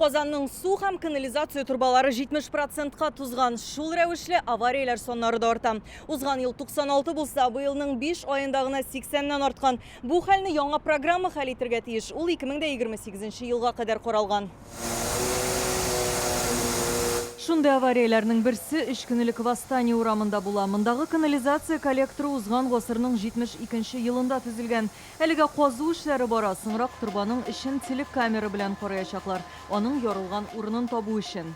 Qozanның су һәм канализация турбалары 70%-ка тузган. Шул рәвешле аварияләр соннары да арта. Узган ел 96 булса, бу елның 5 аенда гына 80-нән арткан. Бу хәлне яңа программа хәл итәргә тиеш. Ул 2028 елга кадәр каралган. Шундай аварияләрнең берсе 3 көнлек Восстание урамында була. Мондагы канализация коллекторы узган гасырның 72-нче елында төзелгән. Әлегә казу эшләре бара. Соңрак турбаның эшен телекамера белән караячаклар. Аның ярылган урынын табу өчен.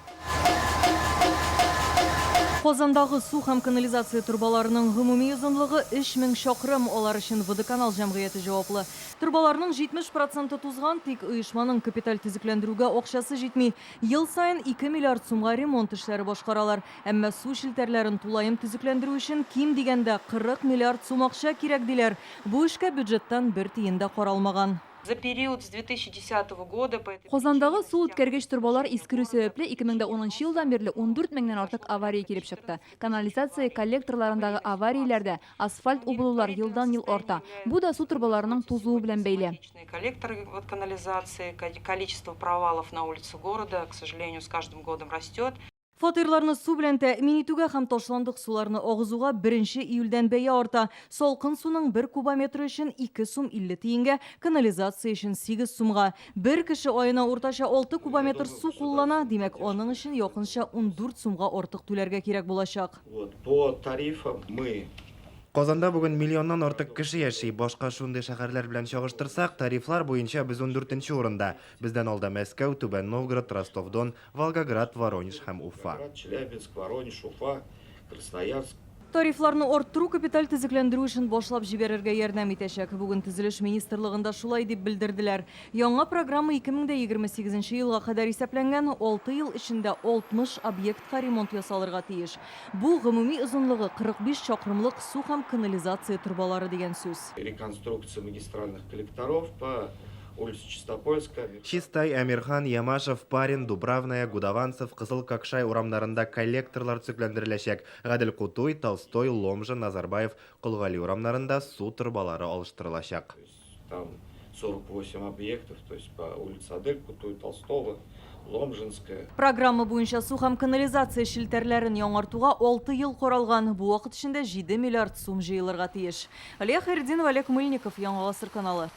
Qozandагы су һәм канализация турбаларының гомуми озынлыгы 3000 шақрым, алар өчен Водоканал җәмгыяте җаваплы. Турбаларның 70% тузган, тик оешманың капиталь төзекләндерүгә акчасы җитми. Ел сайын 2 миллиард сумга ремонт эшләре башкаралар. Әмма су челтәрләрен тулаем төзекләндерү өчен ким дигәндә 40 миллиард сум акча кирәк диләр. Бу эшкә бюджеттан бер тиен дә каралмаган. За период с 2010 года Qozandагы су үткәргеч турбалар искерү сәбәпле 2010 елдан бирле 14 меңнән артык авария килеп чыкты. Канализация коллекторларындагы аварияләрдә асфальт убылулар елдан-ел арта. Бу да су турбаларының тузуы белән бәйле. коллекторы канализации, количество провалов на улице города, к сожалению, с каждым годом растет. Фатирларны су белән тәэмин итүгә һәм ташландык суларны агызуга 1 июльдән бәя арта. Салкын суның 1 кубометры өчен 2 сум 50 тиенгә, канализация өчен 8 сумга. Бер кеше аена уртача 6 кубометр су куллана, димәк аның өчен якынча 14 сумга артык түләргә кирәк булачак. По тарифам мы Qozanda бүген миллионнан артык кеше яши. Башка шундый шәһәрләр белән чагыштырсак, тарифлар буенча без 14нче урында. Бездән алда Мәскәү, Түбән Новгород, Ростов-Дон, Волгоград, Воронеж һәм Уфа. Челябинск, Воронеж, Уфа, Красноярск. Тарифларны арттыру капиталь төзекләндерү өчен башлап җибәрергә ярдәм итәчәк. Бүген төзелеш министрлыгында шулай дип белдерделәр. Яңа программа 2028 елга кадәр исәпләнгән, 6 ел эчендә 60 объектка ремонт ясалырга тиеш. Бу гомуми озынлыгы 45 чакрымлык су һәм канализация турбалары дигән сүз. Реконструкция магистральных коллекторов по улице Чистопольска. Чистай, Әмирхан, Ямашев, Парин, Дубравная, Гудаванцев, Кызыл Какшай урамнарында коллекторлар төзекләндереләчәк. Гадел Кутуй, Толстой, Ломжа, Назарбаев, Кулгали урамнарында су турбалары алыштырылачак. Там 48 объектов, то есть по улице Адель, Кутуй, Толстого, Ломжинская. Программа буенча су һәм канализация челтәрләрен яңартуга 6 ел каралган. Бу вакыт эчендә 7 миллиард сум җыелырга тиеш. Олег Хайретдинов, Олег Мыльников, Яңа Гасыр каналы.